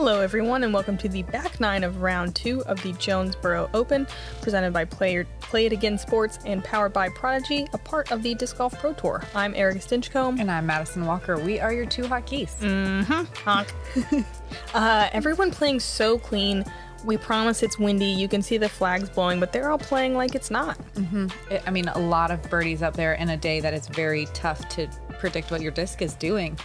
Hello everyone and welcome to the back nine of round 2 of the Jonesboro Open, presented by Play It Again Sports and powered by Prodigy, a part of the Disc Golf Pro Tour. I'm Erika Stinchcomb. And I'm Madison Walker. We are your two hot geese. Honk. Everyone playing so clean. We promise it's windy. You can see the flags blowing, but they're all playing like it's not. I mean, a lot of birdies up there in a day that it's very tough to predict what your disc is doing.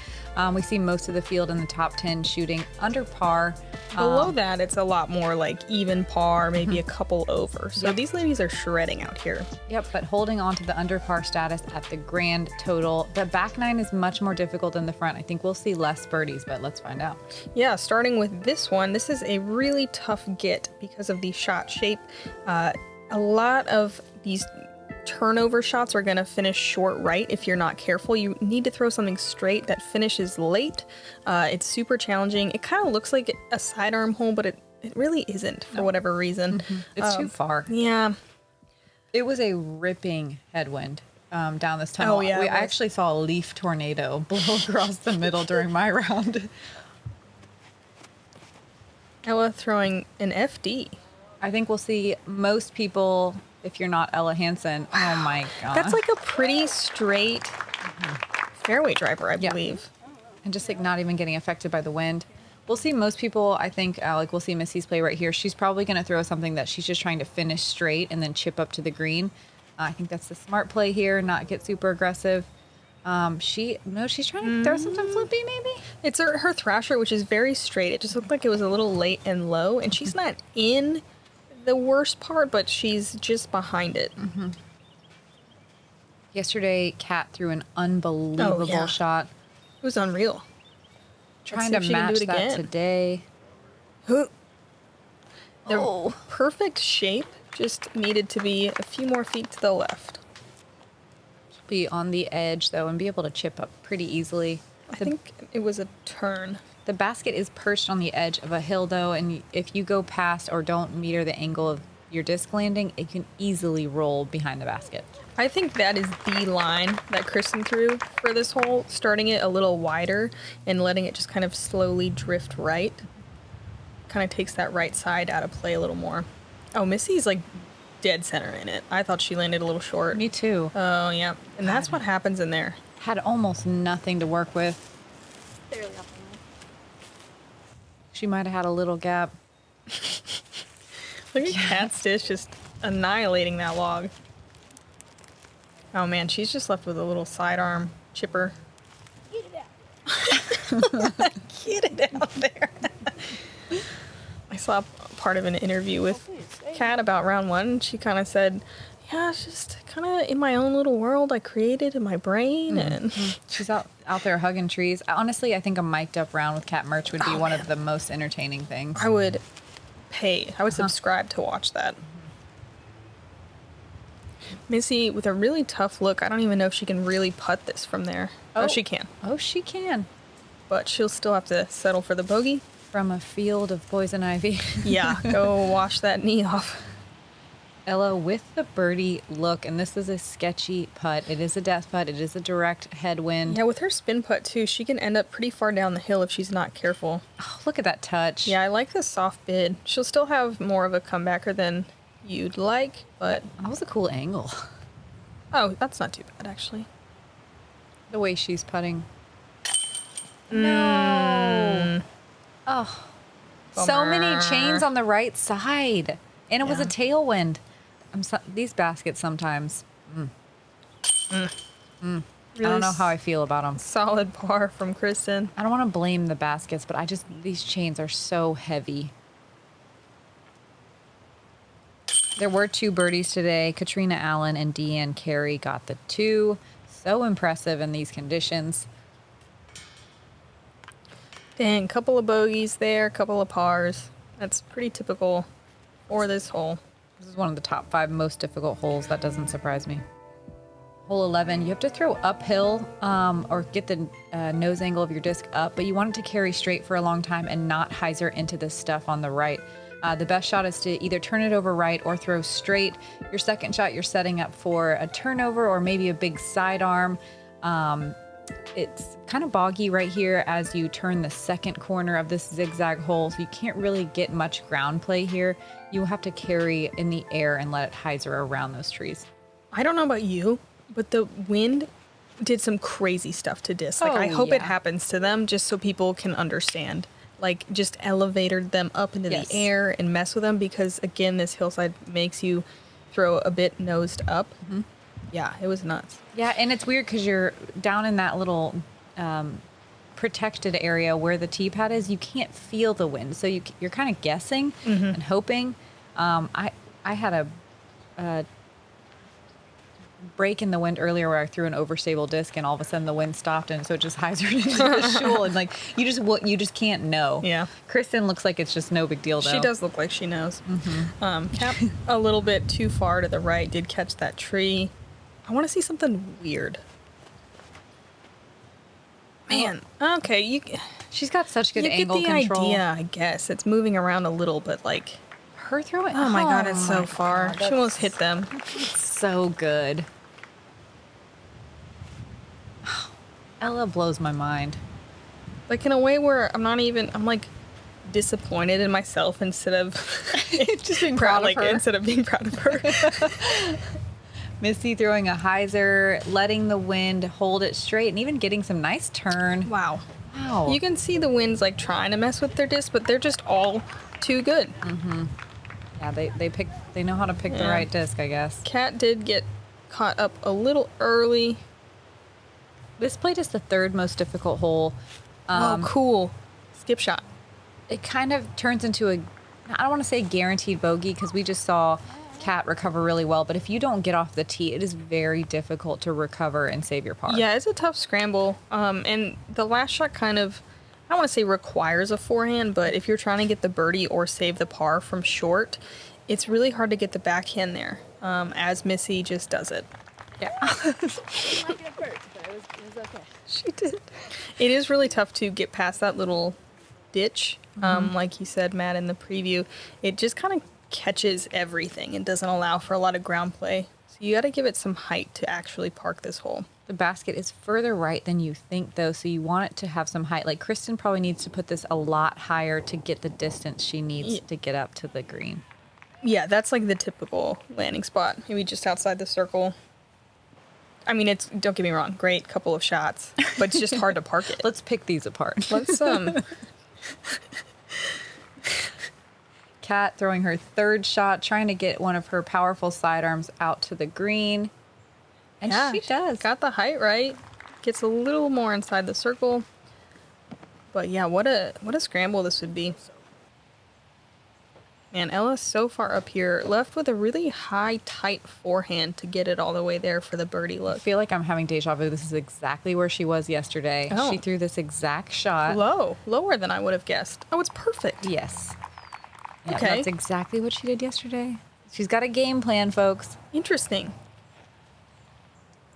We see most of the field in the top 10 shooting under par. Below that, it's a lot more like even par, maybe a couple over. So these ladies are shredding out here. Yep, but holding on to the under par status at the grand total. The back nine is much more difficult than the front. I think we'll see less birdies, but let's find out. Yeah, starting with this one, this is a really tough get because of the shot shape. A lot of these turnover shots are going to finish short right if you're not careful. You need to throw something straight that finishes late. It's super challenging. It kind of looks like a sidearm hole, but it really isn't for whatever reason. It's too far. Yeah. It was a ripping headwind down this tunnel. Oh, yeah, I actually saw a leaf tornado blow across the middle during my round. Ella throwing an FD. I think we'll see most people, if you're not Ella Hanson. Oh my God. That's like a pretty straight fairway driver, I believe. And just like not even getting affected by the wind. We'll see most people, I think, like we'll see Missy's play right here. She's probably going to throw something that she's just trying to finish straight and then chip up to the green. I think that's the smart play here, not get super aggressive. She's trying to throw something flippy maybe? It's her thrasher, which is very straight. It just looked like it was a little late and low, and she's not in the worst part, but she's just behind it. Yesterday, Kat threw an unbelievable shot. It was unreal. Trying to match that today. The perfect shape just needed to be a few more feet to the left. Be on the edge though and be able to chip up pretty easily. I think it was a turn. The basket is perched on the edge of a hill though, and if you go past or don't meter the angle of your disc landing, it can easily roll behind the basket. I think that is the line that Kristin threw for this hole, starting it a little wider and letting it just kind of slowly drift right. Kind of takes that right side out of play a little more. Oh, Missy's like dead center in it. I thought she landed a little short. Me too. Oh, yeah. And that's what happens in there. Had almost nothing to work with. Barely off the line. She might have had a little gap. Look at Kat's dish just annihilating that log. Oh man, she's just left with a little sidearm chipper. Get it out. Get it out there. I saw part of an interview with Kat about round 1, and she kind of said, yeah, it's just kind of in my own little world I created in my brain. And she's out there hugging trees. Honestly, I think a mic'd up round with Kat Mertsch would be one of the most entertaining things. I would subscribe to watch that. Missy with a really tough look. I don't even know if she can really putt this from there. Oh, she can. Oh, she can. But she'll still have to settle for the bogey. From a field of poison ivy. Yeah, go wash that knee off. Ella with the birdie look, and this is a sketchy putt. It is a death putt. It is a direct headwind. Yeah, with her spin putt too, she can end up pretty far down the hill if she's not careful. Oh, look at that touch. Yeah, I like the soft bid. She'll still have more of a comebacker than you'd like, but that was a cool angle. Oh, that's not too bad actually. The way she's putting. No. Oh, Bummer. So many chains on the right side. And it was a tailwind. These baskets sometimes. Really I don't know how I feel about them. Solid par from Kristin. I don't want to blame the baskets, but these chains are so heavy. There were 2 birdies today. Katrina Allen and Deanne Carey got the 2. So impressive in these conditions. Dang, couple of bogeys there, couple of pars. That's pretty typical for this hole. This is one of the top 5 most difficult holes. That doesn't surprise me. Hole 11, you have to throw uphill or get the nose angle of your disc up, but you want it to carry straight for a long time and not hyzer into this stuff on the right. The best shot is to either turn it over right or throw straight. Your second shot, you're setting up for a turnover or maybe a big sidearm. It's kind of boggy right here as you turn the second corner of this zigzag hole, so you can't really get much ground play here. You will have to carry in the air and let it hyzer around those trees. I don't know about you, but the wind did some crazy stuff to discs. Like, I hope it happens to them just so people can understand. Like, just elevated them up into the air and mess with them because, again, this hillside makes you throw a bit nosed up. Yeah, it was nuts. Yeah, and it's weird because you're down in that little protected area where the tee pad is. You can't feel the wind, so you're kind of guessing and hoping. I had a break in the wind earlier where I threw an overstable disc, and all of a sudden the wind stopped, and so it just hyzered into the shul, and like you just can't know. Yeah, Kristin looks like it's just no big deal though. She does look like she knows. Cap a little bit too far to the right did catch that tree. I want to see something weird. Man, okay, she's got such good angle control. You get the control. idea, I guess. It's moving around a little, but like her throwing. Oh my god, it's so far. God, she almost hit them. It's so good. Ella blows my mind. Like in a way where I'm like disappointed in myself instead of just being proud of her. Instead of being proud of her. Missy throwing a hyzer, letting the wind hold it straight, and even getting some nice turn. Wow. Wow. You can see the winds like trying to mess with their disc, but they're just all too good. Yeah, they know how to pick the right disc, I guess. Kat did get caught up a little early. This plate is the third most difficult hole. Oh, cool. Skip shot. It kind of turns into I don't want to say guaranteed bogey because we just saw Kat recover really well, but if you don't get off the tee, it is very difficult to recover and save your par. Yeah, it's a tough scramble. And the last shot kind of, I don't want to say requires a forehand, but if you're trying to get the birdie or save the par from short, it's really hard to get the backhand there, as Missy just does it. Yeah. It might get hurt, but it was okay. She did. It is really tough to get past that little ditch, like you said, Matt, in the preview. It just kind of catches everything and doesn't allow for a lot of ground play. So you got to give it some height to actually park this hole. The basket is further right than you think, though, so you want it to have some height. Like, Kristin probably needs to put this a lot higher to get the distance she needs to get up to the green. Yeah, that's like the typical landing spot. Maybe just outside the circle. I mean, don't get me wrong, great couple of shots, but it's just hard to park it. Let's pick these apart. Let's Kat throwing her third shot, trying to get one of her powerful sidearms out to the green. And she does. Got the height right. Gets a little more inside the circle. But yeah, what a scramble this would be. Man, Ella's so far up here, left with a really high, tight forehand to get it all the way there for the birdie look. I feel like I'm having deja vu. This is exactly where she was yesterday. Oh. She threw this exact shot. Lower than I would have guessed. Oh, it's perfect. Yes. Yeah, Okay. That's exactly what she did yesterday. She's got a game plan, folks. Interesting.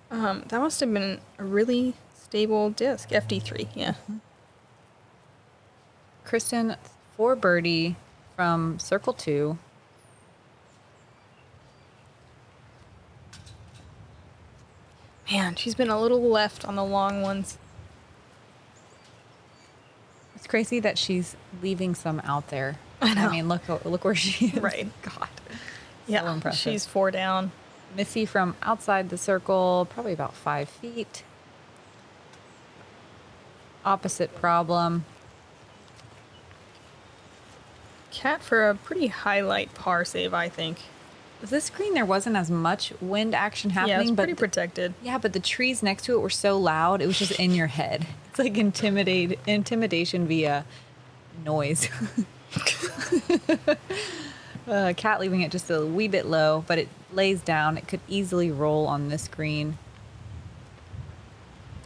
That must have been a really stable disc. FD3, yeah. Kristin for birdie from circle 2. Man, she's been a little left on the long ones. It's crazy that she's leaving some out there. I know. I mean, look where she is. Right. God. Yeah, So impressive. she's 4 down. Missy from outside the circle, probably about 5 feet. Opposite problem. Kat for a pretty highlight par save, I think. This green, there wasn't as much wind action happening. Yeah, it's pretty but protected. yeah, but the trees next to it were so loud, it was just in your head. It's like intimidation via noise. Kat leaving it just a wee bit low, but it lays down. It could easily roll on this green.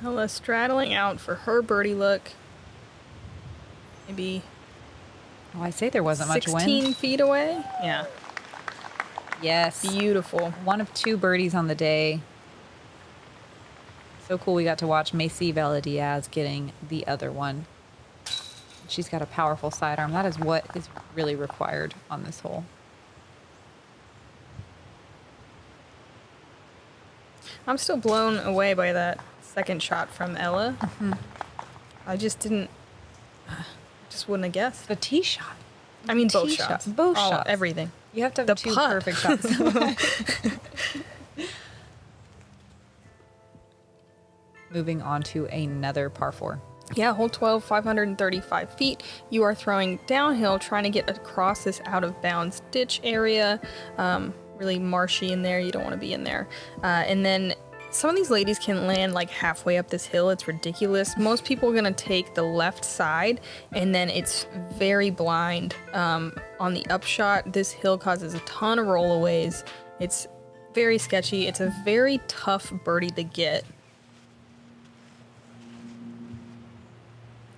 Ella straddling out for her birdie look. Maybe Oh, I say there wasn't much 16 wind. feet away. Yeah, Yes. beautiful. One of 2 birdies on the day. So cool we got to watch Macy Diaz getting the other one. She's got a powerful sidearm. That is what is really required on this hole. I'm still blown away by that second shot from Ella. I just didn't, just wouldn't have guessed. The tee shot. I mean, both Tee shots. Both All, shots. Everything. You have to have The two putt. perfect shots. Moving on to another par 4. Yeah, hole 12, 535 feet. You are throwing downhill, trying to get across this out of bounds ditch area. Really marshy in there. You don't want to be in there. And then some of these ladies can land like halfway up this hill. It's ridiculous. Most people are going to take the left side, and then it's very blind. On the upshot, this hill causes a ton of rollaways. It's very sketchy. It's a very tough birdie to get.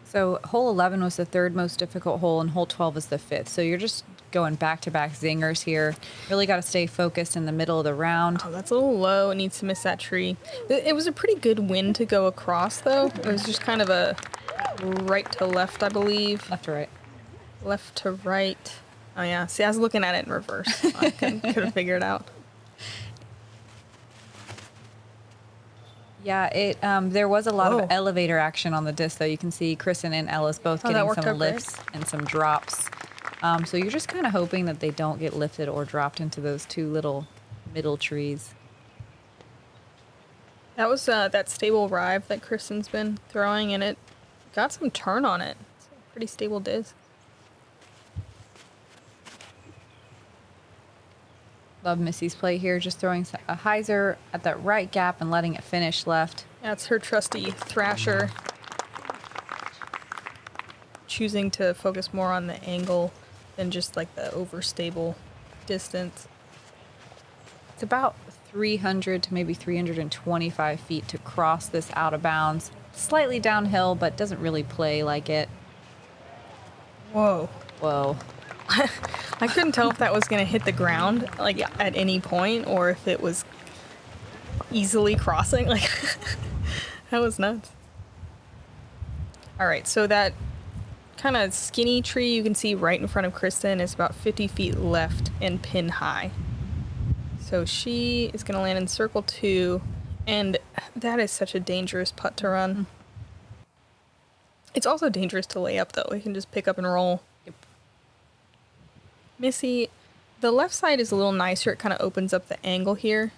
So hole 11 was the 3rd most difficult hole, and hole 12 is the 5th. So you're just going back-to-back zingers here. Really got to stay focused in the middle of the round. Oh, that's a little low. It needs to miss that tree. It was a pretty good wind to go across, though. It was just kind of a right to left, I believe. Left to right. Left to right. Oh, yeah. See, I was looking at it in reverse. I couldn't figure it out. Yeah, it there was a lot of elevator action on the disc, though. You can see Kristin and Ellis both getting some lifts and some drops. So you're just kind of hoping that they don't get lifted or dropped into those two little middle trees. That was that stable rive that Kristin's been throwing, and it got some turn on it. It's a pretty stable disc. Love Missy's play here, just throwing a hyzer at that right gap and letting it finish left. That's her trusty thrasher. Choosing to focus more on the angle than just like the overstable distance. It's about 300 to maybe 325 feet to cross this out of bounds. Slightly downhill, but doesn't really play like it. Whoa. Whoa. I couldn't tell if that was going to hit the ground like at any point or if it was easily crossing. Like that was nuts. All right, so that kind of skinny tree you can see right in front of Kristin is about 50 feet left and pin high. So she is going to land in circle 2, and that is such a dangerous putt to run. It's also dangerous to lay up, though. You can just pick up and roll. Missy, the left side is a little nicer. It kind of opens up the angle here.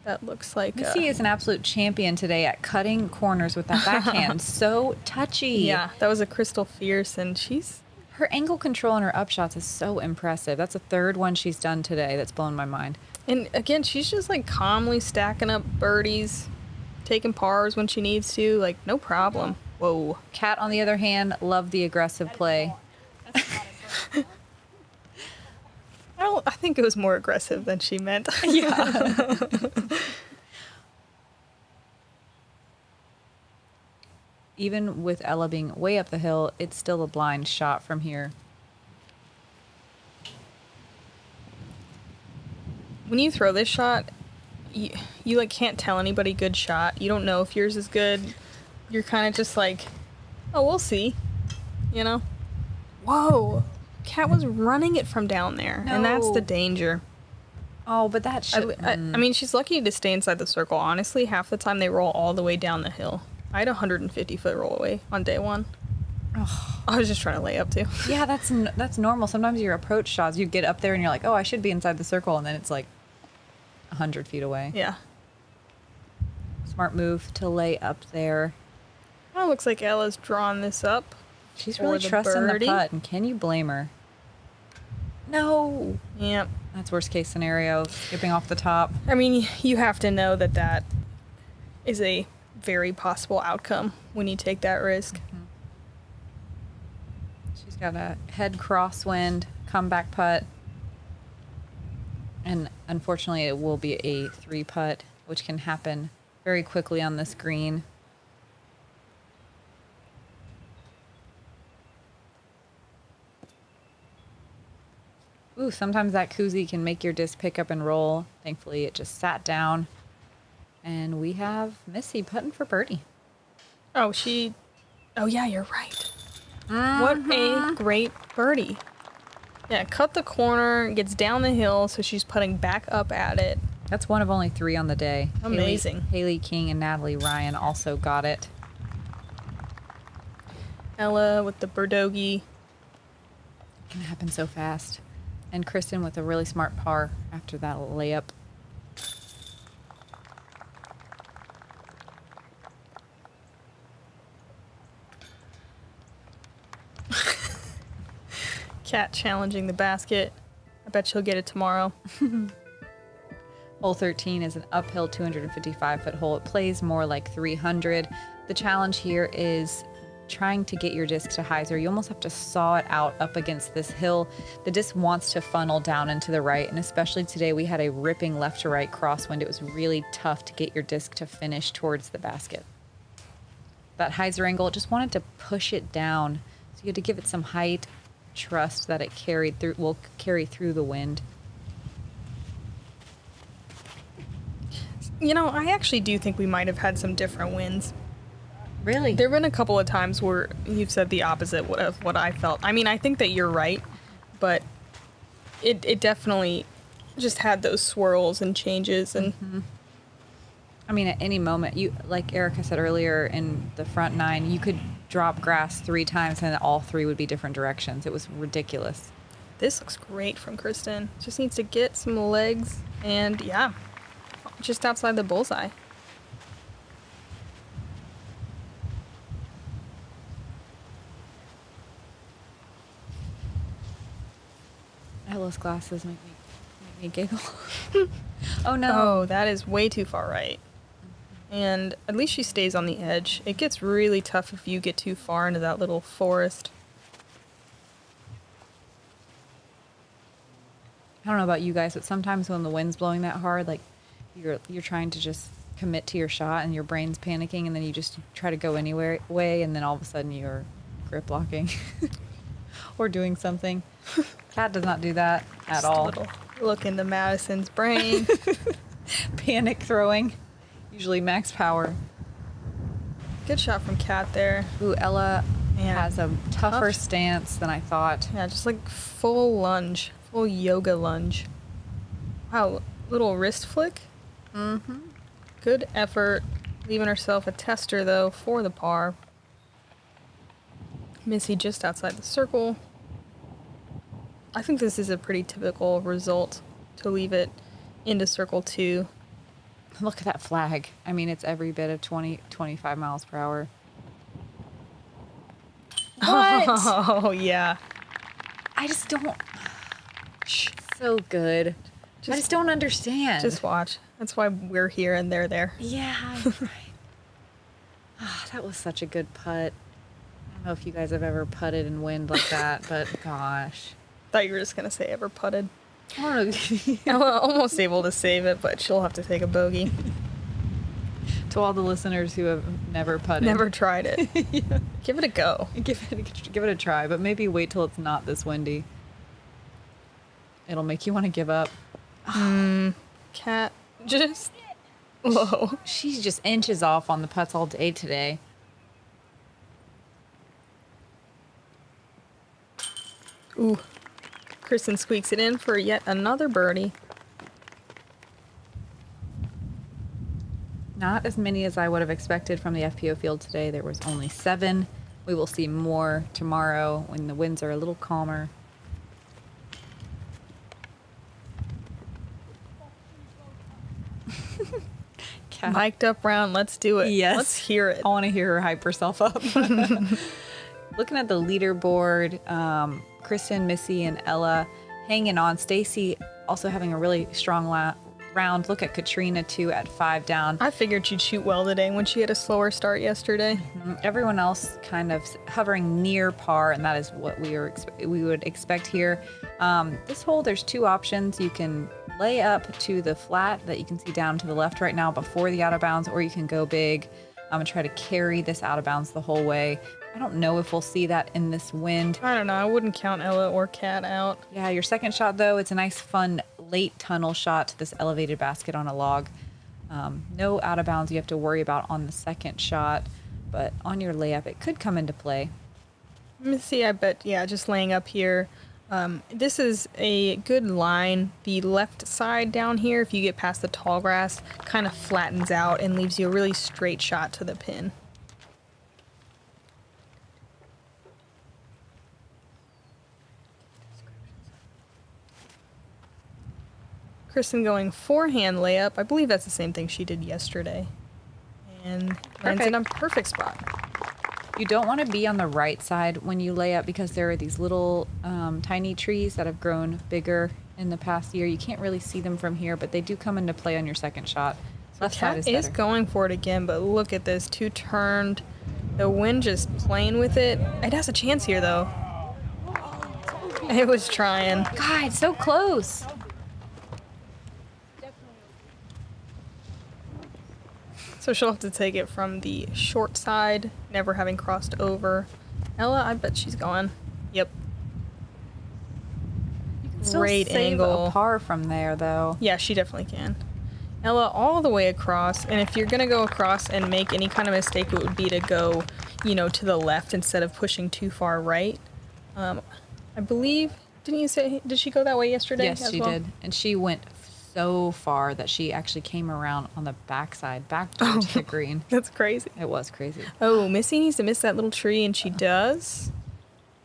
That looks like... Missy is an absolute champion today at cutting corners with that backhand. So touchy. Yeah, that was a Crystal Fierce, and she's... Her angle control and her upshots is so impressive. That's the 3rd one she's done today that's blown my mind. And again, she's just like calmly stacking up birdies, taking pars when she needs to. Like, no problem. Whoa. Kat, on the other hand, loved the aggressive play. I think it was more aggressive than she meant. Yeah. Even with Ella being way up the hill, it's still a blind shot from here. When you throw this shot, you like can't tell anybody good shot. You don't know if yours is good. You're kind of just like, oh, we'll see. You know? Whoa. Kat was running it from down there, and that's the danger. Oh, but that should... I mean, she's lucky to stay inside the circle. Honestly, half the time they roll all the way down the hill. I had a 150-foot roll away on day 1. Oh. I was just trying to lay up, too. Yeah, that's normal. Sometimes your approach shots, you get up there and you're like, oh, I should be inside the circle, and then it's like 100 feet away. Yeah. Smart move to lay up there. Oh, looks like Ella's drawn this up. She's really trusting the putt, and can you blame her? No. Yep. That's worst case scenario, skipping off the top. I mean, you have to know that that is a very possible outcome when you take that risk. Mm-hmm. She's got a head crosswind, comeback putt. And unfortunately, it will be a 3 putt, which can happen very quickly on this green. Ooh, sometimes that koozie can make your disc pick up and roll. Thankfully, it just sat down. And we have Missy putting for birdie. Oh, oh yeah, you're right. What a great birdie. Yeah, cut the corner, gets down the hill, so she's putting back up at it. That's one of only 3 on the day. Amazing. Haley King and Natalie Ryan also got it. Ella with the Prodigy. It can happen so fast. And Kristin with a really smart par after that layup. Kat challenging the basket. I bet she'll get it tomorrow. Hole 13 is an uphill 255-foot hole. It plays more like 300. The challenge here is trying to get your disc to hyzer. You almost have to saw it out up against this hill. The disc wants to funnel down and to the right, and especially today we had a ripping left to right crosswind. It was really tough to get your disc to finish towards the basket. That hyzer angle, just wanted to push it down. So you had to give it some height, trust that it will carry through the wind. You know, I actually do think we might have had some different winds. Really? There have been a couple of times where you've said the opposite of what I felt. I mean, I think that you're right, but it definitely just had those swirls and changes. And I mean, at any moment, you, like Erika said earlier in the front 9, you could drop grass 3 times and all 3 would be different directions. It was ridiculous. This looks great from Kristin. Just needs to get some legs and, yeah, just outside the bullseye. Ella's glasses make me giggle. Oh no. Oh, that is way too far right. And at least she stays on the edge. It gets really tough if you get too far into that little forest. I don't know about you guys, but sometimes when the wind's blowing that hard, like you're trying to just commit to your shot and your brain's panicking, and then you just try to go anywhere way, and then all of a sudden you're grip blocking or doing something. Kat does not do that at all. Just a little look into Madison's brain. Panic throwing, usually max power. Good shot from Kat there. Ooh, Ella Man, has a tougher stance than I thought. Yeah, just like full lunge, full yoga lunge. Wow, little wrist flick. Good effort. Leaving herself a tester though for the par. Missy just outside the circle. I think this is a pretty typical result to leave it into circle 2. Look at that flag. I mean, it's every bit of 25 miles per hour. What? Oh, yeah. I just don't... Shh. So good. I just don't understand. Just watch. That's why we're here and they're there. Yeah, right. Oh, that was such a good putt. I don't know if you guys have ever putted in wind like that, but gosh. Thought you were just going to say ever putted. I don't know. I'm almost able to save it, but she'll have to take a bogey. To all the listeners who have never putted. Never tried it. Yeah. Give it a go. Give it a try, but maybe wait till it's not this windy. It'll make you want to give up. Kat, just... Whoa. She's just inches off on the putts all day today. Ooh. Kristin squeaks it in for yet another birdie. Not as many as I would have expected from the FPO field today. There was only 7. We will see more tomorrow when the winds are a little calmer. Mic'd up round, let's do it. Yes. Let's hear it. I want to hear her hype herself up. Looking at the leaderboard, Kristin, Missy, and Ella hanging on. Stacy also having a really strong round. Look at Katrina, too, at 5 down. I figured she'd shoot well today when she had a slower start yesterday. Everyone else kind of hovering near par, and that is what we would expect here. This hole, there's 2 options. You can lay up to the flat that you can see down to the left right now before the out of bounds, or you can go big and try to carry this out of bounds the whole way. I don't know if we'll see that in this wind. I don't know. I wouldn't count Ella or Kat out. Yeah, your second shot, though, it's a nice, fun, late tunnel shot to this elevated basket on a log. No out of bounds you have to worry about on the second shot, but on your layup, it could come into play. Missy, I bet, yeah, just laying up here. This is a good line. The left side down here, if you get past the tall grass, kind of flattens out and leaves you a really straight shot to the pin. Kristin going forehand layup. I believe that's the same thing she did yesterday. And lands in a perfect spot. You don't want to be on the right side when you lay up because there are these little tiny trees that have grown bigger in the past year. You can't really see them from here, but they do come into play on your second shot. Left side is going for it again, but look at this. Two turned. The wind just playing with it. It has a chance here, though. It was trying. God, it's so close. So she'll have to take it from the short side, never having crossed over. Ella, I bet she's gone. Yep. You can still Great save angle. a par from there, though. Yeah, she definitely can. Ella all the way across, and if you're gonna go across and make any kind of mistake, it would be to go, you know, to the left instead of pushing too far right. I believe, didn't you say, did she go that way yesterday? Yes, she did. And she went so far that she actually came around on the backside, back towards the green. That's crazy. It was crazy. Oh, Missy needs to miss that little tree, and she does.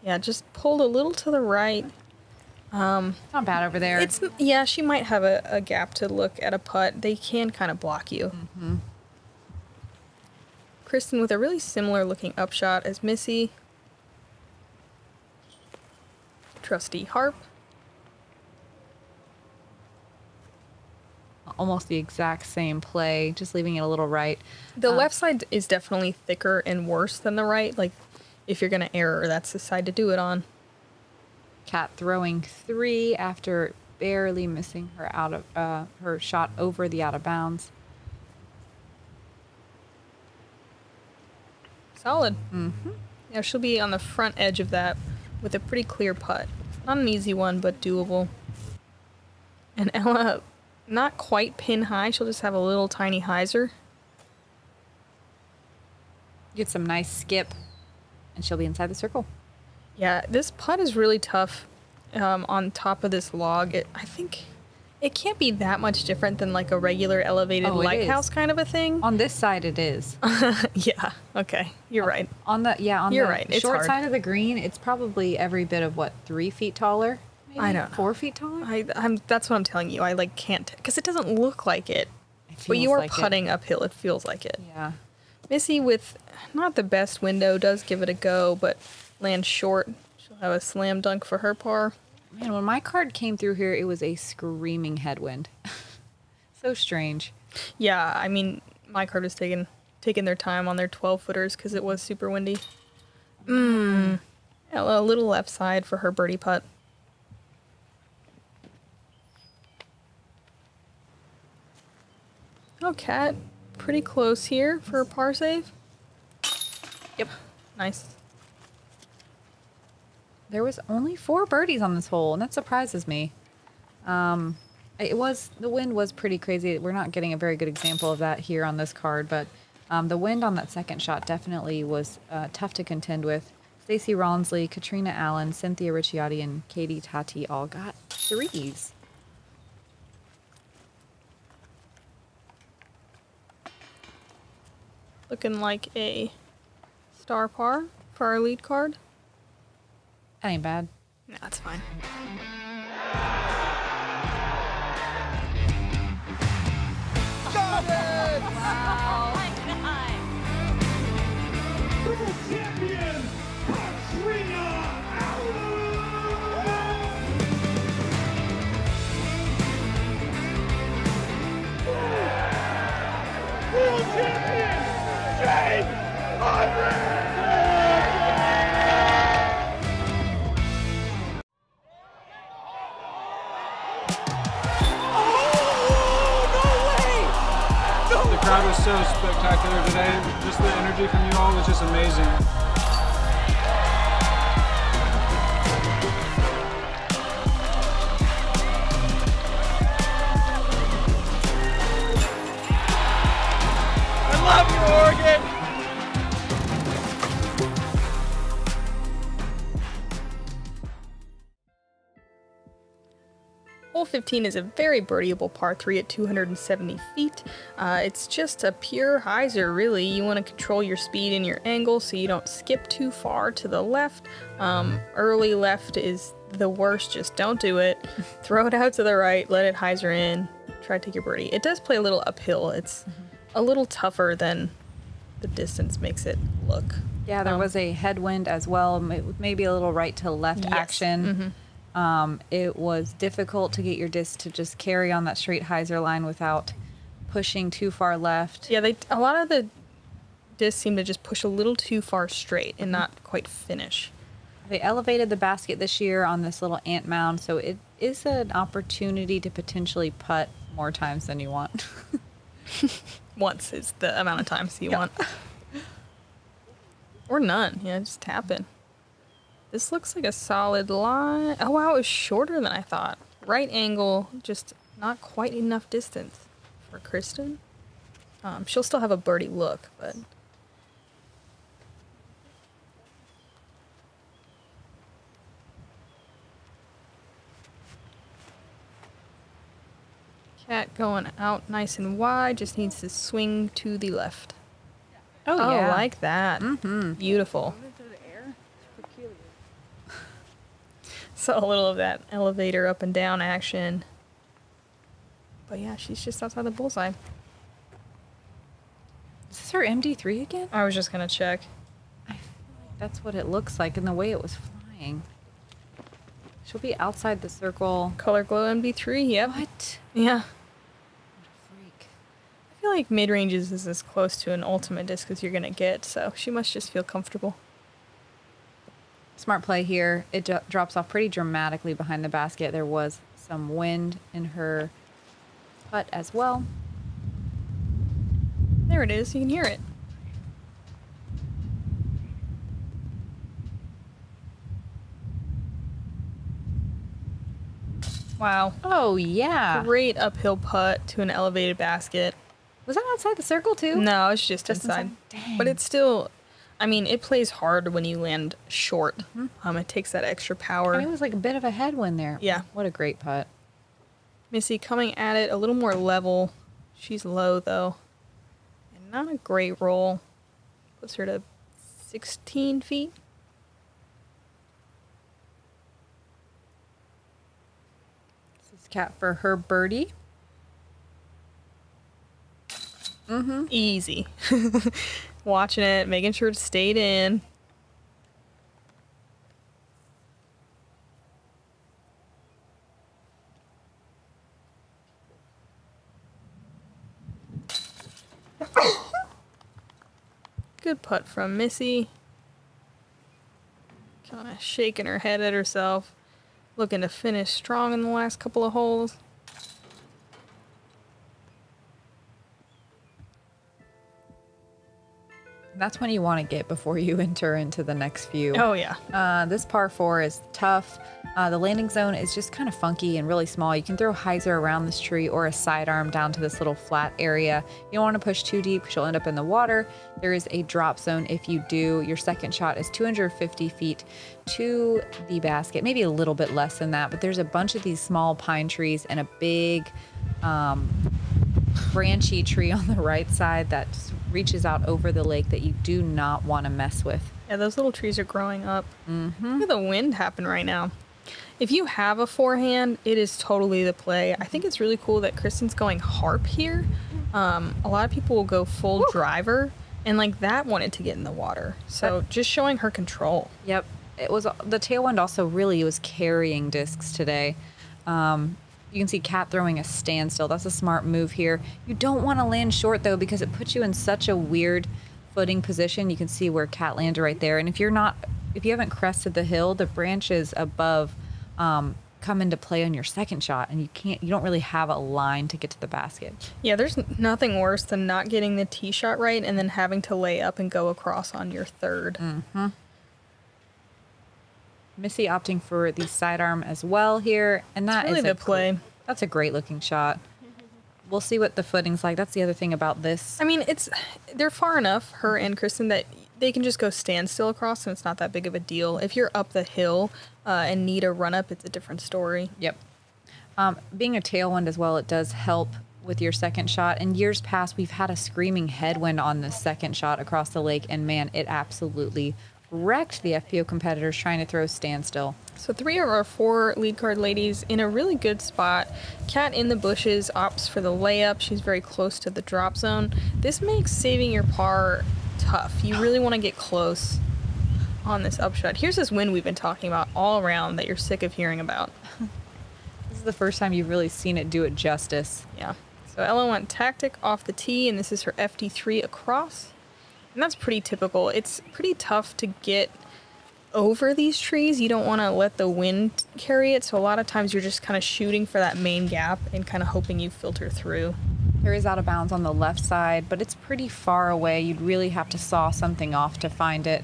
Yeah, just pulled a little to the right. It's not bad over there. Yeah, she might have a gap to look at a putt. They can kind of block you. Mm-hmm. Kristin with a really similar looking upshot as Missy. Trusty harp. Almost the exact same play, just leaving it a little right. The left side is definitely thicker and worse than the right. Like, if you're going to error, that's the side to do it on. Kat throwing 3 after barely missing her out of her shot over the out of bounds. Solid. Mm-hmm. Yeah, she'll be on the front edge of that with a pretty clear putt. Not an easy one, but doable. And Ella, not quite pin high. She'll just have a little tiny hyzer. Get some nice skip, and she'll be inside the circle. Yeah, this putt is really tough on top of this log. I think it can't be that much different than like a regular elevated lighthouse kind of a thing. On this side it is. Yeah, okay. You're right. On the You're right. It's short hard. side of the green, it's probably every bit of, what, 3 feet taller? Maybe? I know. 4 feet taller? That's what I'm telling you. I like can't, because it doesn't look like it. But you are putting uphill. It feels like it. Yeah. Missy with not the best window does give it a go, but lands short. She'll have a slam dunk for her par. Man, when my card came through here, it was a screaming headwind. So strange. Yeah, I mean, my card was taking their time on their 12-footers because it was super windy. Yeah, a little left side for her birdie putt. Oh, Kat, pretty close here for a par save. Yep, nice. There was only 4 birdies on this hole, and that surprises me. The wind was pretty crazy. We're not getting a very good example of that here on this card, but the wind on that second shot definitely was tough to contend with. Stacey Ronsley, Katrina Allen, Cynthia Ricciotti, and Katie Tati all got 3s. Looking like a star par for our lead card. That ain't bad. No, that's fine. Got it! Oh my God! World champion, Katrina Allen! World champion, James Conrad! The crowd was so spectacular today. Just the energy from you all was just amazing. I love you, Oregon! 15 is a very birdieable par 3 at 270 feet. It's just a pure hyzer, really. You want to control your speed and your angle so you don't skip too far to the left. Early left is the worst. Just don't do it. Throw it out to the right, let it hyzer in, try to take your birdie. It does play a little uphill. It's a little tougher than the distance makes it look. Yeah, there was a headwind as well, maybe a little right to left action. It was difficult to get your disc to just carry on that straight hyzer line without pushing too far left. Yeah, a lot of the discs seem to just push a little too far straight and not quite finish. They elevated the basket this year on this little ant mound, so it is an opportunity to potentially putt more times than you want. Once is the amount of times you want. Or none. Yeah, just tap in. This looks like a solid line. Oh, wow, it was shorter than I thought. Right angle, just not quite enough distance for Kristin. She'll still have a birdie look, but... Cat going out nice and wide, just needs to swing to the left. Oh, Oh, yeah. like that. Beautiful. So a little of that elevator up and down action. But yeah, she's just outside the bullseye. Is this her MD3 again? I was just gonna check. I feel like that's what it looks like in the way it was flying. She'll be outside the circle. Color Glow MD3, yep. What? Yeah. Freak. I feel like mid-ranges is as close to an ultimate disc as you're gonna get, so she must just feel comfortable. Smart play here. It drops off pretty dramatically behind the basket. There was some wind in her putt as well. There it is, you can hear it. Wow. Oh, yeah. Great uphill putt to an elevated basket. Was that outside the circle, too? No, it's just Just inside. Dang. But it's still, I mean, it plays hard when you land short. It takes that extra power. I mean, it was like a bit of a headwind there. Yeah. What a great putt. Missy coming at it a little more level. She's low, though. And not a great roll. Puts her to 16 feet. This is Cat for her birdie. Easy. Watching it, making sure it stayed in. Good putt from Missy. Kind of shaking her head at herself. Looking to finish strong in the last couple of holes. That's when you want to get before you enter into the next few. Oh, yeah. This par 4 is tough. The landing zone is just kind of funky and really small. You can throw hyzer around this tree or a sidearm down to this little flat area. You don't want to push too deep because you'll end up in the water. There is a drop zone if you do. Your second shot is 250 feet to the basket, maybe a little bit less than that, but there's a bunch of these small pine trees and a big branchy tree on the right side that reaches out over the lake that you do not want to mess with. Yeah, those little trees are growing up. Look at the wind happen right now. If you have a forehand, it is totally the play. I think it's really cool that Kristin's going harp here. A lot of people will go full driver, and like that wanted to get in the water. So just showing her control. Yep. It was the tailwind also really was carrying discs today. You can see Cat throwing a standstill. That's a smart move here. You don't want to land short though because it puts you in such a weird footing position. You can see where Cat landed right there. And if you haven't crested the hill, the branches above come into play on your second shot, and you don't really have a line to get to the basket. Yeah, there's nothing worse than not getting the tee shot right and then having to lay up and go across on your third. Missy opting for the sidearm as well here, and that It's really is the play. That's a great looking shot. We'll see what the footing's like. That's the other thing about this. I mean, they're far enough, her and Kristin, that they can just go standstill across, and it's not that big of a deal. If you're up the hill and need a run up, it's a different story. Yep. Being a tailwind as well, it does help with your second shot. In years past, we've had a screaming headwind on the second shot across the lake, and man, it absolutely wrecked the FPO competitors trying to throw standstill. So 3 of our 4 lead card ladies in a really good spot. Kat in the bushes opts for the layup. She's very close to the drop zone. This makes saving your par tough. You really want to get close on this upshot. Here's this wind we've been talking about all around that you're sick of hearing about. This is the first time you've really seen it do it justice. Yeah. So Ella went tactic off the tee, and this is her FD3 across. And that's pretty typical. It's pretty tough to get over these trees. You don't want to let the wind carry it, so a lot of times you're just kind of shooting for that main gap and kind of hoping you filter through. There is out of bounds on the left side, but it's pretty far away. You'd really have to saw something off to find it.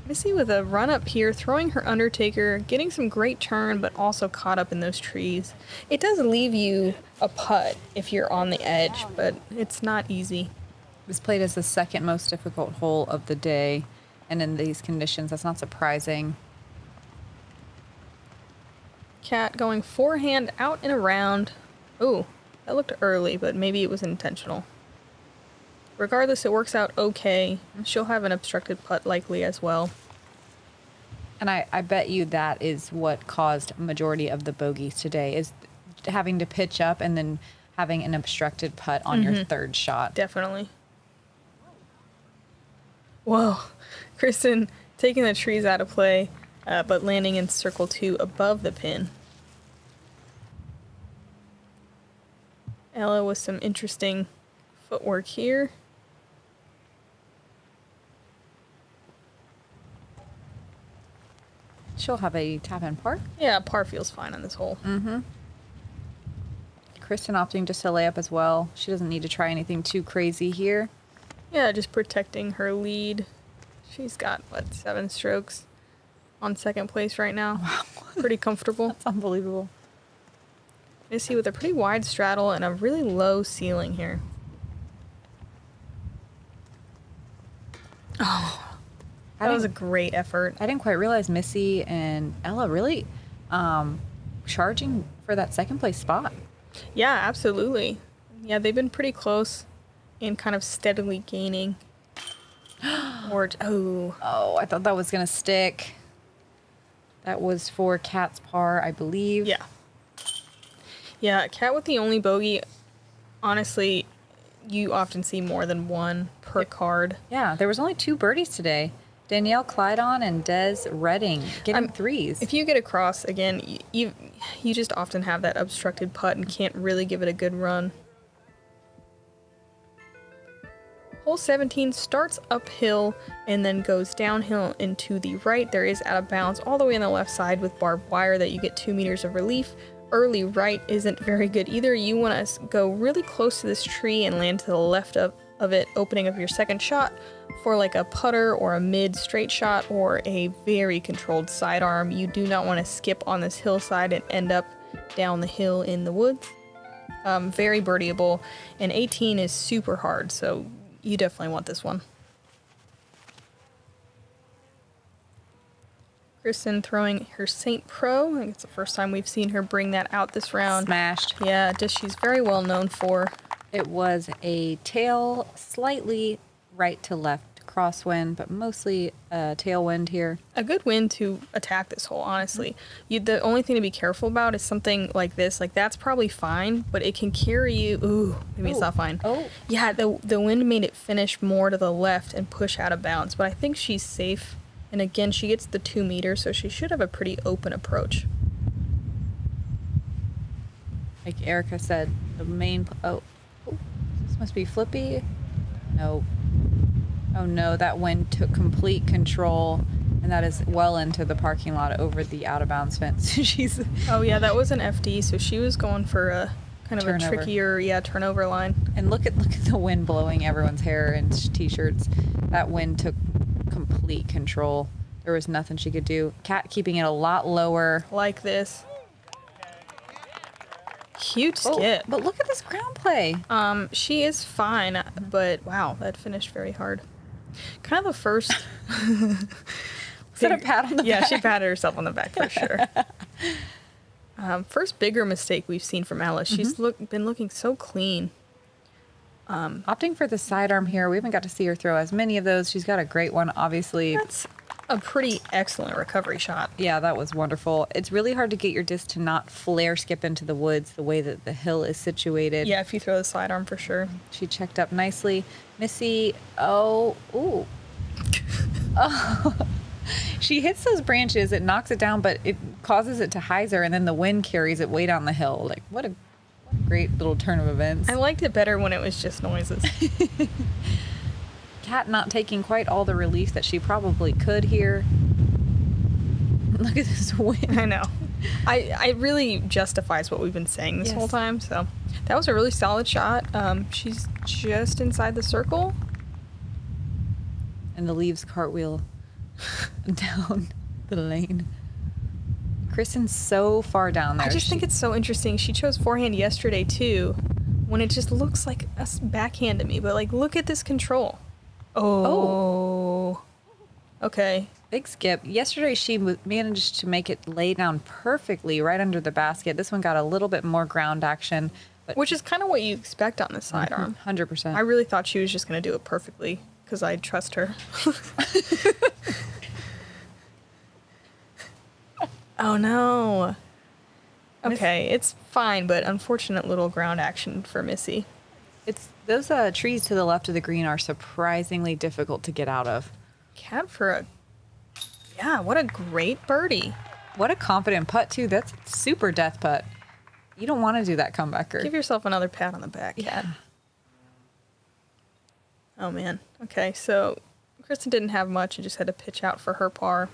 Missy with a run up here, throwing her Undertaker, getting some great turn, but also caught up in those trees. It does leave you a putt if you're on the edge, but it's not easy. It was played as the second most difficult hole of the day, and in these conditions, that's not surprising. Kat going forehand out and around. Ooh, that looked early, but maybe it was intentional. Regardless, it works out okay. She'll have an obstructed putt likely as well. And I bet you that is what caused a majority of the bogeys today, is having to pitch up and then having an obstructed putt on your third shot. Definitely. Whoa. Kristin taking the trees out of play, but landing in circle 2 above the pin. Ella with some interesting footwork here. She'll have a tap in par. Yeah, par feels fine on this hole. Kristin opting just to lay up as well. She doesn't need to try anything too crazy here. Yeah, just protecting her lead. She's got, what, 7 strokes on second place right now. Wow. Pretty comfortable. That's unbelievable. Missy with a pretty wide straddle and a really low ceiling here. Oh, that was a great effort. I didn't quite realize Missy and Ella really charging for that second place spot. Yeah, absolutely. Yeah, they've been pretty close and kind of steadily gaining. Oh, I thought that was going to stick. That was for Kat's par, I believe. Yeah. Yeah, Kat with the only bogey. Honestly, you often see more than one per card. Yeah, there was only 2 birdies today. Danielle Clydon and Des Redding getting 3s. If you get across, again, you just often have that obstructed putt and can't really give it a good run. Hole 17 starts uphill and then goes downhill and to the right. There is out of bounds all the way on the left side with barbed wire that you get 2 meters of relief. Early right isn't very good either. You want to go really close to this tree and land to the left of it, opening up your second shot for like a putter or a mid straight shot or a very controlled sidearm. You do not want to skip on this hillside and end up down the hill in the woods. Very birdieable, and 18 is super hard, so you definitely want this one. Kristin throwing her St. Pro. I think it's the first time we've seen her bring that out this round. Smashed. Yeah, just she's very well known for. It was a tail, slightly right to left crosswind, but mostly tailwind here. A good wind to attack this hole, honestly. The only thing to be careful about is something like this. Like, that's probably fine, but it can carry you. Ooh, maybe it's not fine. Oh. Yeah, the wind made it finish more to the left and push out of bounds, but I think she's safe. And again, she gets the 2 meters, so she should have a pretty open approach. Like Erika said, the main... Oh, this must be flippy. No. Oh no, that wind took complete control, and that is well into the parking lot over the out-of-bounds fence. She's... Oh yeah, that was an FD, so she was going for a kind of turnover. a trickier, turnover line. And look at the wind blowing everyone's hair and T-shirts. That wind took complete control. There was nothing she could do. Kat keeping it a lot lower. Like this. Huge skip. But look at this ground play. She is fine, but wow, that finished very hard. Kind of the first... Is that a pat on the back? Yeah, she patted herself on the back for sure. First bigger mistake we've seen from Ella. She's been looking so clean. Opting for the sidearm here. We haven't got to see her throw as many of those. She's got a great one, obviously. That's a pretty excellent recovery shot. Yeah, that was wonderful. It's really hard to get your disc to not flare skip into the woods the way that the hill is situated. Yeah, if you throw the sidearm for sure. She checked up nicely. Missy, oh. She hits those branches, it knocks it down, but it causes it to hyzer, and then the wind carries it way down the hill. Like, what a great little turn of events. I liked it better when it was just noises. Cat not taking quite all the relief that she probably could here. Look at this wind. I know. I really justifies what we've been saying this whole time. So that was a really solid shot. She's just inside the circle. And the leaves cartwheel down the lane. Kristin's so far down there. I just think it's so interesting. She chose forehand yesterday too, when it just looks like a backhand to me. But like, look at this control. Oh. Okay. Big skip. Yesterday she managed to make it lay down perfectly right under the basket. This one got a little bit more ground action. But which is kind of what you expect on the sidearm. 100%. I really thought she was just going to do it perfectly because I trust her. Oh no. Okay, it's fine, but unfortunate little ground action for Missy. It's those trees to the left of the green are surprisingly difficult to get out of. Cat for a... Yeah, what a great birdie. What a confident putt, too. That's super death putt. You don't want to do that comebacker. Give yourself another pat on the back, Cat. Yeah. Oh, man. Okay, so Kristin didn't have much and just had to pitch out for her par.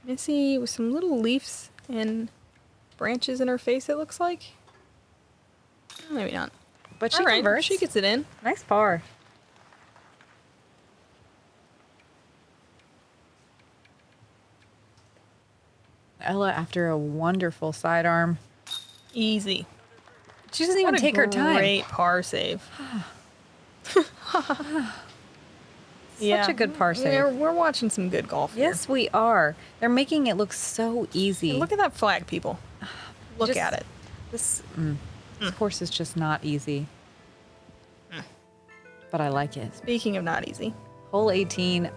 Missy with some little leaves and branches in her face, it looks like. Maybe not. But she converts. She gets it in. Nice par. Ella after a wonderful sidearm. Easy. She doesn't even take her time. Great par save. Such a good par save. We're watching some good golf here. Yes, we are. They're making it look so easy. Hey, look at that flag, people. Look at it. This course is just not easy. But I like it. Speaking of not easy. Hole 18,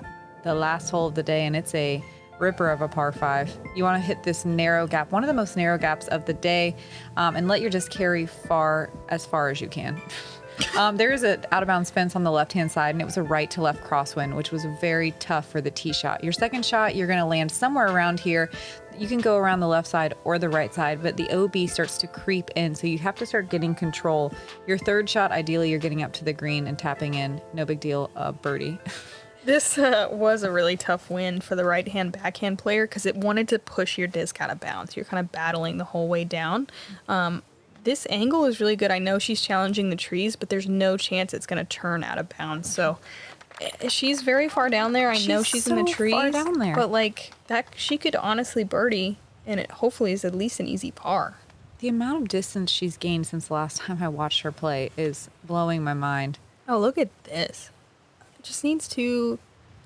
the last hole of the day, and it's a ripper of a par 5. You want to hit this narrow gap, one of the most narrow gaps of the day, and let your disc carry as far as you can. There is an out-of-bounds fence on the left-hand side, and it was a right-to-left crosswind, which was very tough for the tee shot. Your second shot, you're going to land somewhere around here. You can go around the left side or the right side, but the OB starts to creep in, so you have to start getting control. Your third shot, ideally, you're getting up to the green and tapping in. No big deal, birdie. This was a really tough win for the right-hand backhand player because it wanted to push your disc out of bounds. You're kind of battling the whole way down. This angle is really good. I know she's challenging the trees, but there's no chance it's going to turn out of bounds. So she's very far down there. I know she's in the trees, far down there. But like that, she could honestly birdie, and it hopefully is at least an easy par. The amount of distance she's gained since the last time I watched her play is blowing my mind. Oh, look at this. Just needs to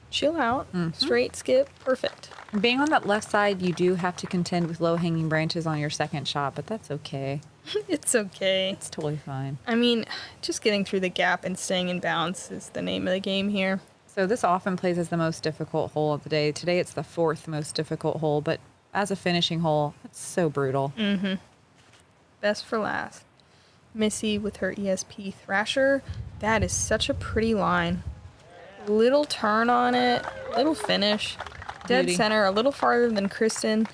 chill out, straight skip, perfect. Being on that left side, you do have to contend with low-hanging branches on your second shot, but that's okay. It's okay. It's totally fine. I mean, just getting through the gap and staying in bounds is the name of the game here. So this often plays as the most difficult hole of the day. Today it's the 4th most difficult hole, but as a finishing hole, it's so brutal. Mm-hmm. Best for last. Missy with her ESP Thrasher. That is such a pretty line. Little turn on it, little finish. Dead Beauty. center, a little farther than Kristin.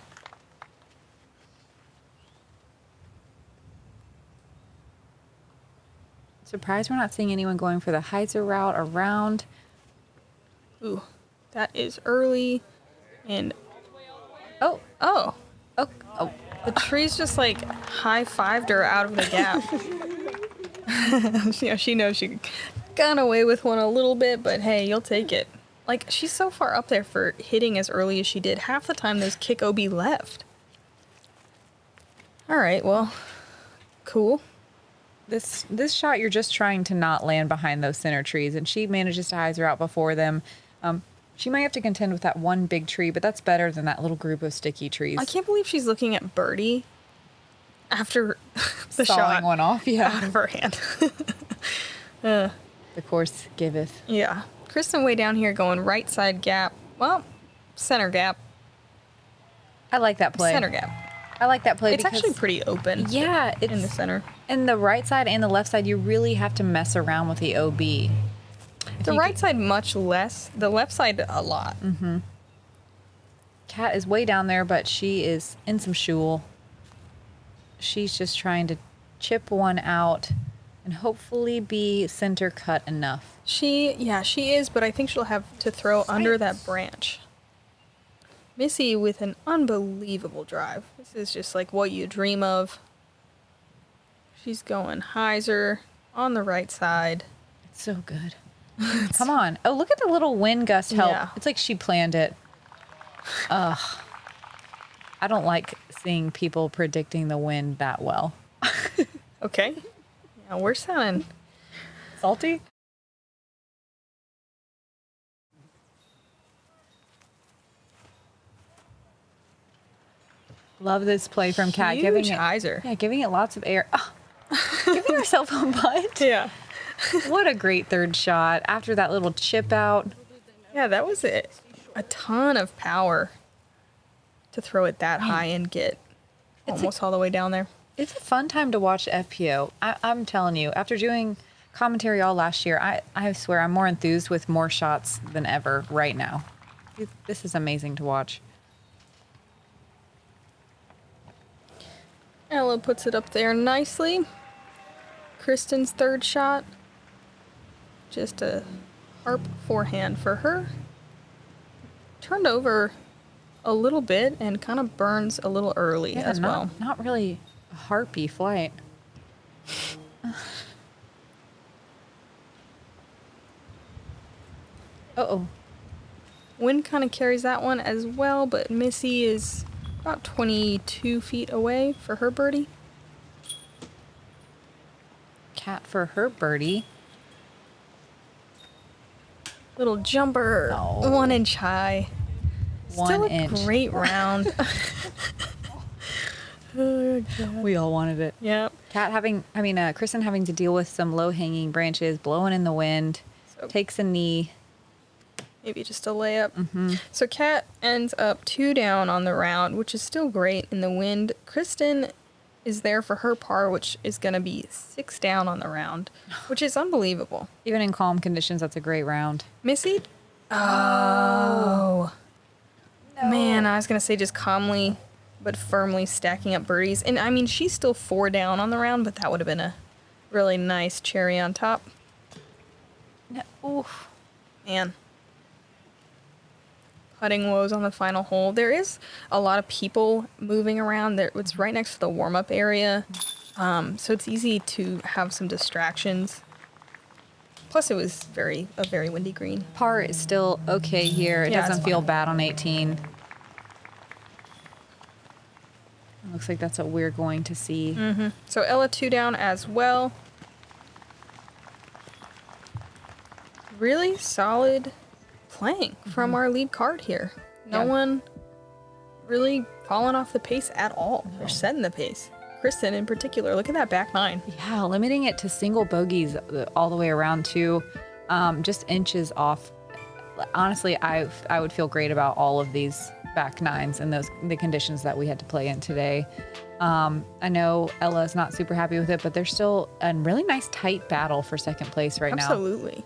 Surprised we're not seeing anyone going for the hyzer route around. Ooh, that is early. And Oh, oh, oh. the tree's just like high-fived her out of the gap. You know, she knows she got away with one a little bit, but hey, you'll take it. Like, she's so far up there for hitting as early as she did. Half the time, those kick OB left. All right, well, cool. This shot, you're just trying to not land behind those center trees, and she manages to hyzer out before them. She might have to contend with that one big tree, but that's better than that little group of sticky trees. I can't believe she's looking at Birdie after the Sawing shot one off, yeah. out of her hand. The course giveth. Yeah. Kristin way down here going right side gap. Well, center gap. I like that play. Center gap. I like that play It's because actually pretty open. yeah, it's in the center. And the right side and the left side, you really have to mess around with the OB. The right side much less. The left side a lot. Mm-hmm. Kat is way down there, but she is in some shul. She's just trying to chip one out and hopefully be center cut enough. She is, but I think she'll have to throw under that branch. Missy with an unbelievable drive. This is just like what you dream of. She's going hyzer on the right side. It's so good. Come on. Oh, look at the little wind gust help. Yeah. It's like she planned it. Ugh. I don't like seeing people predicting the wind that well. Okay. Yeah, we're sounding Salty? Love this play from Kat. huge hyzer. Giving it lots of air. Oh, giving herself a butt. Yeah. What a great third shot after that little chip out. Yeah, that was it. A ton of power to throw it that high and get almost all the way down there. It's a fun time to watch FPO. I'm telling you, after doing commentary all last year, I swear I'm more enthused with more shots than ever right now. This is amazing to watch. Ella puts it up there nicely. Kristin's third shot. Just a harp forehand for her. Turned over a little bit and kind of burns a little early as well. Not really a harpy flight. Uh-oh. Wind kind of carries that one as well, but Missy is about 22 feet away for her birdie. Kat for her birdie. Little jumper, No. 1 inch high. 1 Still inch. a great round. Oh, God. We all wanted it. Yep. Kristin having to deal with some low-hanging branches, blowing in the wind, So- takes a knee. Maybe just a layup. So Kat ends up 2 down on the round, which is still great in the wind. Kristin is there for her par, which is going to be 6 down on the round, which is unbelievable. Even in calm conditions, that's a great round. Missy? Oh. Man, I was going to say just calmly but firmly stacking up birdies. And I mean, she's still 4 down on the round, but that would have been a really nice cherry on top. No, oof. Man. Putting woes on the final hole. There is a lot of people moving around. It's right next to the warm-up area, so it's easy to have some distractions. Plus, it was a very windy green. Par is still okay here. It Yeah, it's doesn't feel fine. bad on 18. It looks like that's what we're going to see. So Ella 2 down as well. Really solid playing from our lead card here. No Yeah. one really falling off the pace at all. They're setting the pace. Kristin in particular. Look at that back 9. Yeah, limiting it to single bogeys all the way around too, just inches off. Honestly, I would feel great about all of these back 9s and the conditions that we had to play in today. I know Ella's not super happy with it, but there's still a really nice tight battle for second place right now. Absolutely.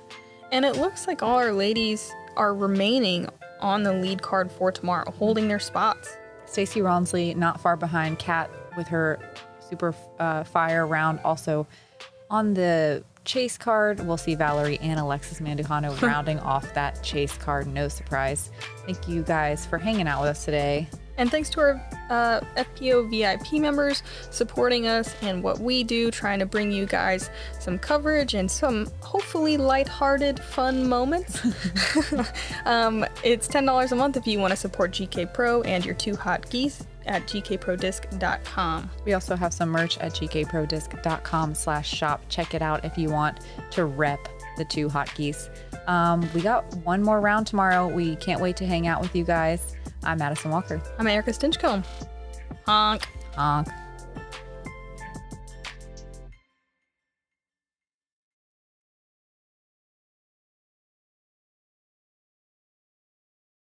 And it looks like all our ladies are remaining on the lead card for tomorrow, holding their spots. Stacey Ronsley not far behind. Kat with her super fire round also on the chase card. We'll see Valerie and Alexis Mandujano rounding off that chase card. No surprise. Thank you guys for hanging out with us today. And thanks to our FPO VIP members supporting us and what we do, trying to bring you guys some coverage and some hopefully lighthearted, fun moments. It's $10 a month if you want to support GK Pro and your 2 hot geese at gkprodisc.com. We also have some merch at gkprodisc.com/shop. Check it out if you want to rep the 2 Hot Geese. We got one more round tomorrow. We can't wait to hang out with you guys. I'm Madison Walker. I'm Erika Stinchcomb. Honk. Honk.